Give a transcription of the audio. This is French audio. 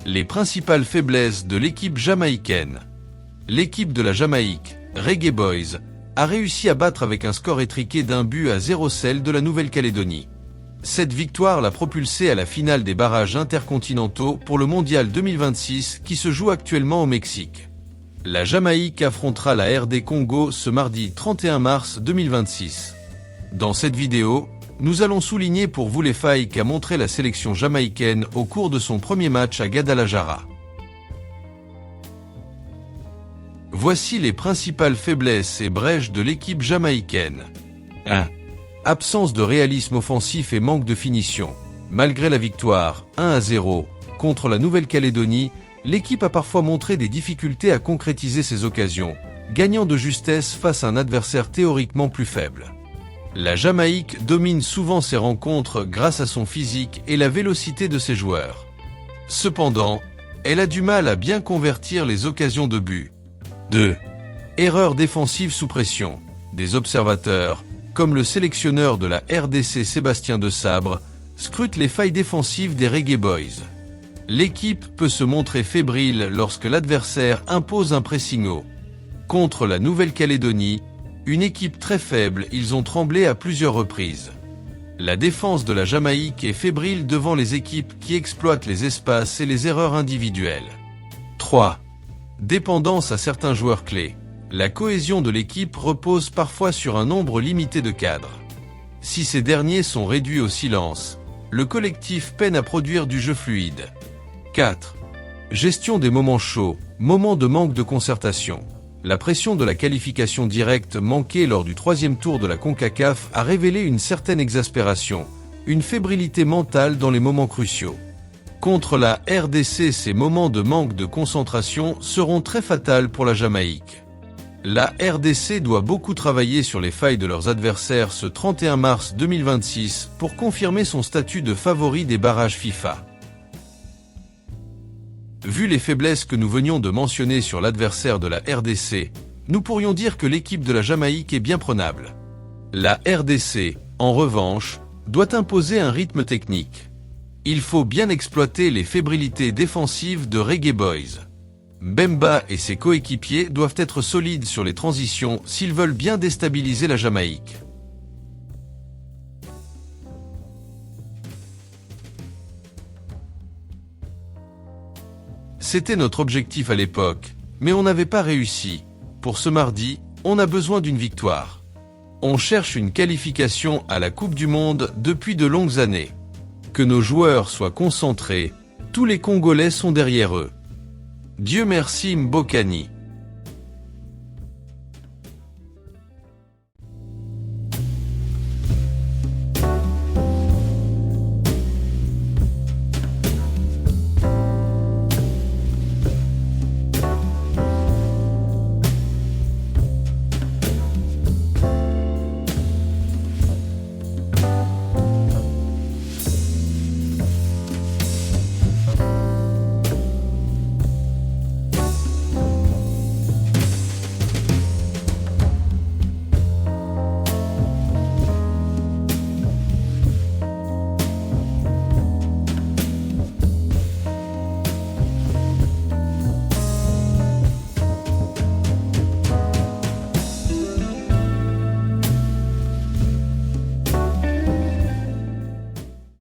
Les principales faiblesses de l'équipe jamaïcaine. L'équipe de la Jamaïque, Reggae Boys, a réussi à battre avec un score étriqué d'1-0 celle de la Nouvelle-Calédonie. Cette victoire l'a propulsée à la finale des barrages intercontinentaux pour le Mondial 2026 qui se joue actuellement au Mexique. La Jamaïque affrontera la RD Congo ce mardi 31 mars 2026. Dans cette vidéo, nous allons souligner pour vous les failles qu'a montré la sélection jamaïcaine au cours de son premier match à Guadalajara. Voici les principales faiblesses et brèches de l'équipe jamaïcaine. 1. Absence de réalisme offensif et manque de finition. Malgré la victoire, 1-0, contre la Nouvelle-Calédonie, l'équipe a parfois montré des difficultés à concrétiser ses occasions, gagnant de justesse face à un adversaire théoriquement plus faible. La Jamaïque domine souvent ses rencontres grâce à son physique et la vélocité de ses joueurs. Cependant, elle a du mal à bien convertir les occasions de but. 2. Erreur défensive sous pression. Des observateurs, comme le sélectionneur de la RDC Sébastien Desabre, scrutent les failles défensives des Reggae Boys. L'équipe peut se montrer fébrile lorsque l'adversaire impose un pressing haut. Contre la Nouvelle-Calédonie, une équipe très faible, ils ont tremblé à plusieurs reprises. La défense de la Jamaïque est fébrile devant les équipes qui exploitent les espaces et les erreurs individuelles. 3. Dépendance à certains joueurs clés. La cohésion de l'équipe repose parfois sur un nombre limité de cadres. Si ces derniers sont réduits au silence, le collectif peine à produire du jeu fluide. 4. Gestion des moments chauds, moments de manque de concertation. La pression de la qualification directe manquée lors du 3e tour de la CONCACAF a révélé une certaine exaspération, une fébrilité mentale dans les moments cruciaux. Contre la RDC, ces moments de manque de concentration seront très fatals pour la Jamaïque. La RDC doit beaucoup travailler sur les failles de leurs adversaires ce 31 mars 2026 pour confirmer son statut de favori des barrages FIFA. Vu les faiblesses que nous venions de mentionner sur l'adversaire de la RDC, nous pourrions dire que l'équipe de la Jamaïque est bien prenable. La RDC, en revanche, doit imposer un rythme technique. Il faut bien exploiter les fébrilités défensives de Reggae Boys. Bemba et ses coéquipiers doivent être solides sur les transitions s'ils veulent bien déstabiliser la Jamaïque. C'était notre objectif à l'époque, mais on n'avait pas réussi. Pour ce mardi, on a besoin d'une victoire. On cherche une qualification à la Coupe du Monde depuis de longues années. Que nos joueurs soient concentrés, tous les Congolais sont derrière eux. Dieu merci Mbokani.